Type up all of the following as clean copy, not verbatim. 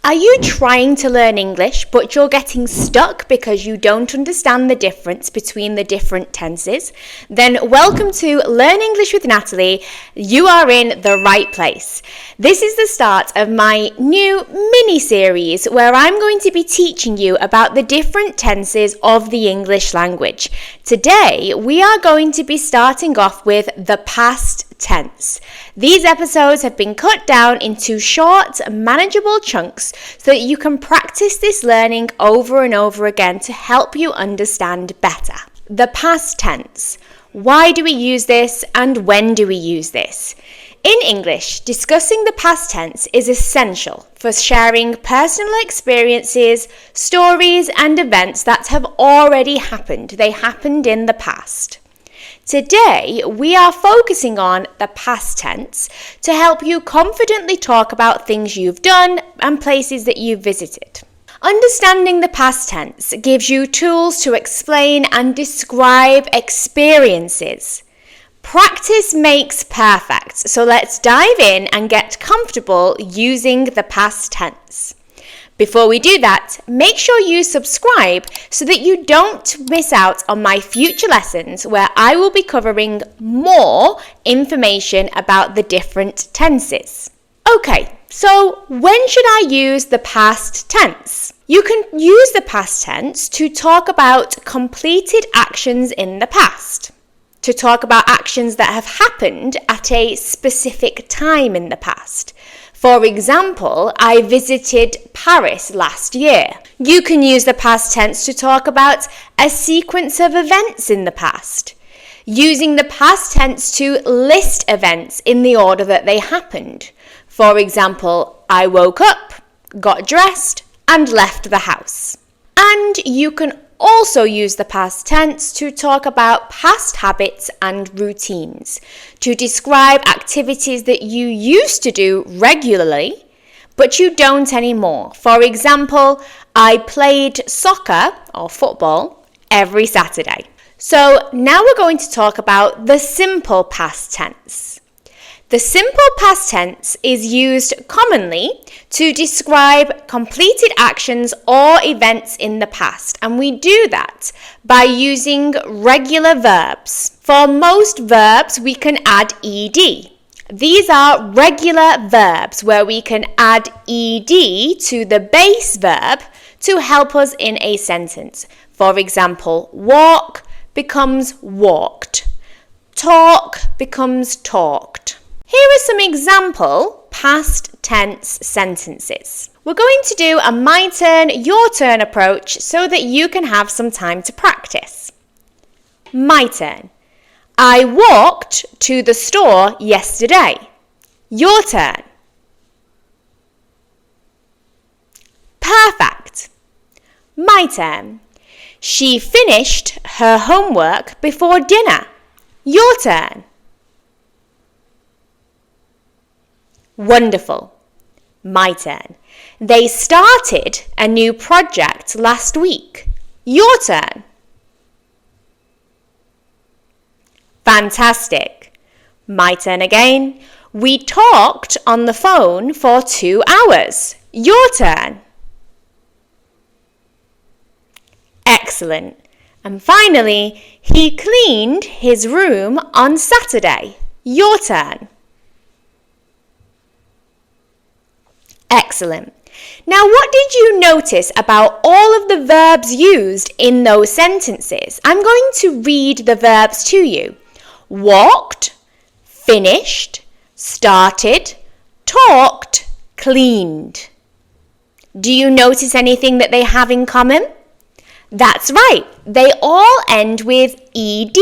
Are you trying to learn English, but you're getting stuck because you don't understand the difference between the different tenses? Then welcome to Learn English with Natalie. You are in the right place. This is the start of my new mini-series where I'm going to be teaching you about the different tenses of the English language. Today, we are going to be starting off with the past tense. These episodes have been cut down into short, manageable chunks so that you can practice this learning over and over again to help you understand better. The past tense. Why do we use this and when do we use this? In English, discussing the past tense is essential for sharing personal experiences, stories, and events that have already happened. They happened in the past. Today, we are focusing on the past tense to help you confidently talk about things you've done and places that you've visited. Understanding the past tense gives you tools to explain and describe experiences. Practice makes perfect, so let's dive in and get comfortable using the past tense. Before we do that, make sure you subscribe so that you don't miss out on my future lessons where I will be covering more information about the different tenses. Okay, so when should I use the past tense? You can use the past tense to talk about completed actions in the past, to talk about actions that have happened at a specific time in the past. For example, I visited Paris last year. You can use the past tense to talk about a sequence of events in the past, using the past tense to list events in the order that they happened. For example, I woke up, got dressed, and left the house. And you can also use the past tense to talk about past habits and routines, to describe activities that you used to do regularly, but you don't anymore. For example, I played soccer or football every Saturday. So now we're going to talk about the simple past tense. The simple past tense is used commonly to describe completed actions or events in the past, and we do that by using regular verbs. For most verbs, we can add ed. These are regular verbs where we can add ed to the base verb to help us in a sentence. For example, walk becomes walked. Talk becomes talked. Here are some example past tense sentences. We're going to do a my turn, your turn approach so that you can have some time to practice. My turn. I walked to the store yesterday. Your turn. Perfect. My turn. She finished her homework before dinner. Your turn. Wonderful. My turn. They started a new project last week. Your turn. Fantastic. My turn again. We talked on the phone for 2 hours. Your turn. Excellent. And finally, he cleaned his room on Saturday. Your turn. Excellent. Now, what did you notice about all of the verbs used in those sentences? I'm going to read the verbs to you. Walked, finished, started, talked, cleaned. Do you notice anything that they have in common? That's right. They all end with ed.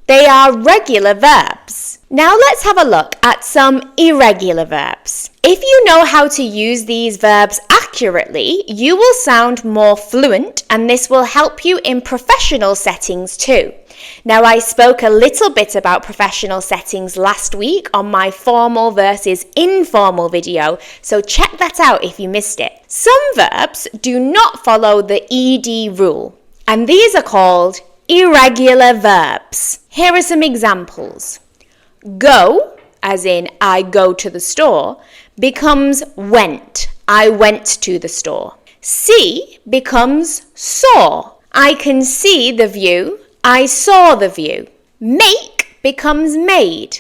They are regular verbs. Now let's have a look at some irregular verbs. If you know how to use these verbs accurately, you will sound more fluent, and this will help you in professional settings too. Now, I spoke a little bit about professional settings last week on my formal versus informal video, so check that out if you missed it. Some verbs do not follow the ed rule, and these are called irregular verbs. Here are some examples. Go, as in I go to the store, becomes went. I went to the store. See becomes saw. I can see the view. I saw the view. Make becomes made.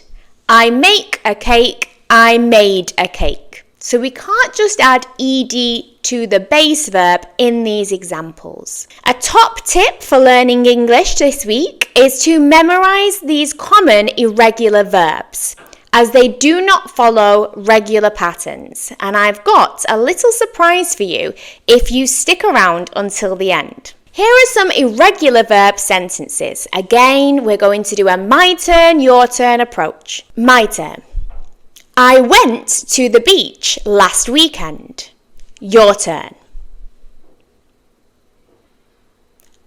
I make a cake. I made a cake. So we can't just add ed to the base verb in these examples. A top tip for learning English this week is to memorize these common irregular verbs, as they do not follow regular patterns. And I've got a little surprise for you if you stick around until the end. Here are some irregular verb sentences. Again, we're going to do a my turn, your turn approach. My turn. I went to the beach last weekend. Your turn.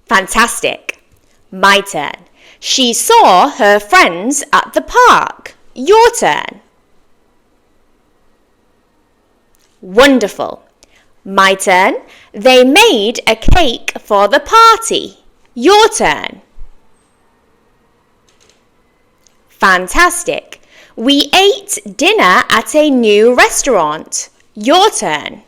Fantastic. My turn. She saw her friends at the park. Your turn. Wonderful. My turn. They made a cake for the party. Your turn. Fantastic. We ate dinner at a new restaurant. Your turn.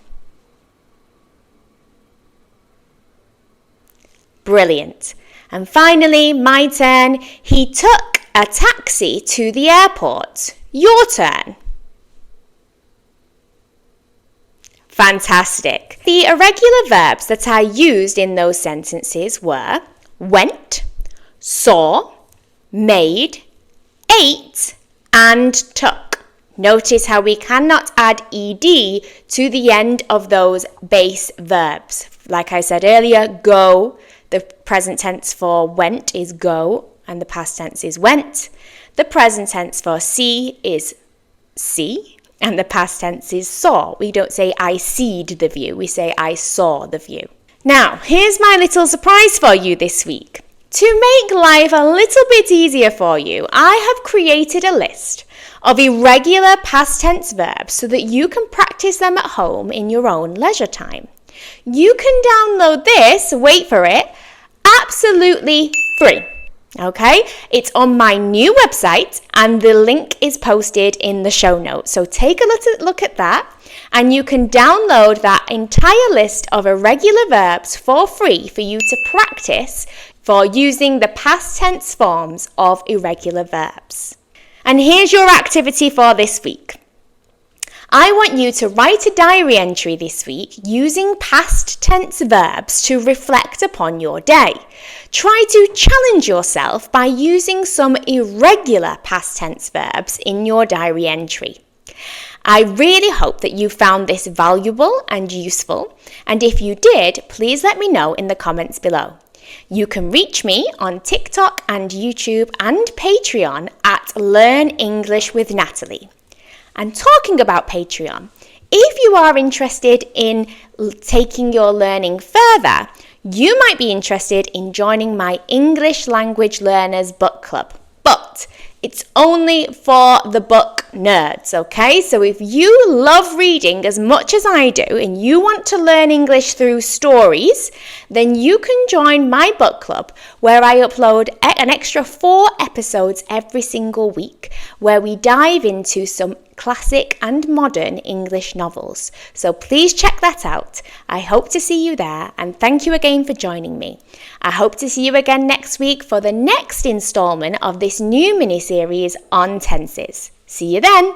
Brilliant. And finally, my turn. He took a taxi to the airport. Your turn. Fantastic. The irregular verbs that I used in those sentences were went, saw, made, ate, and took. Notice how we cannot add ed to the end of those base verbs. Like I said earlier, go, the present tense for went is go, and the past tense is went. The present tense for see is see, and the past tense is saw. We don't say I seed the view, we say I saw the view. Now, here's my little surprise for you this week. To make life a little bit easier for you, I have created a list of irregular past tense verbs so that you can practice them at home in your own leisure time. You can download this, wait for it, absolutely free. Okay, it's on my new website and the link is posted in the show notes. So take a little look at that and you can download that entire list of irregular verbs for free for you to practice for using the past tense forms of irregular verbs. And here's your activity for this week. I want you to write a diary entry this week using past tense verbs to reflect upon your day. Try to challenge yourself by using some irregular past tense verbs in your diary entry. I really hope that you found this valuable and useful, and if you did, please let me know in the comments below. You can reach me on TikTok and YouTube and Patreon at Learn English with Natalie. And talking about Patreon, if you are interested in taking your learning further, you might be interested in joining my English Language Learners Book Club. But it's only for the book nerds, okay? So if you love reading as much as I do and you want to learn English through stories, then you can join my book club where I upload an extra 4 episodes every single week where we dive into some classic and modern English novels. So please check that out. I hope to see you there and thank you again for joining me. I hope to see you again next week for the next installment of this new mini-series on tenses. See you then!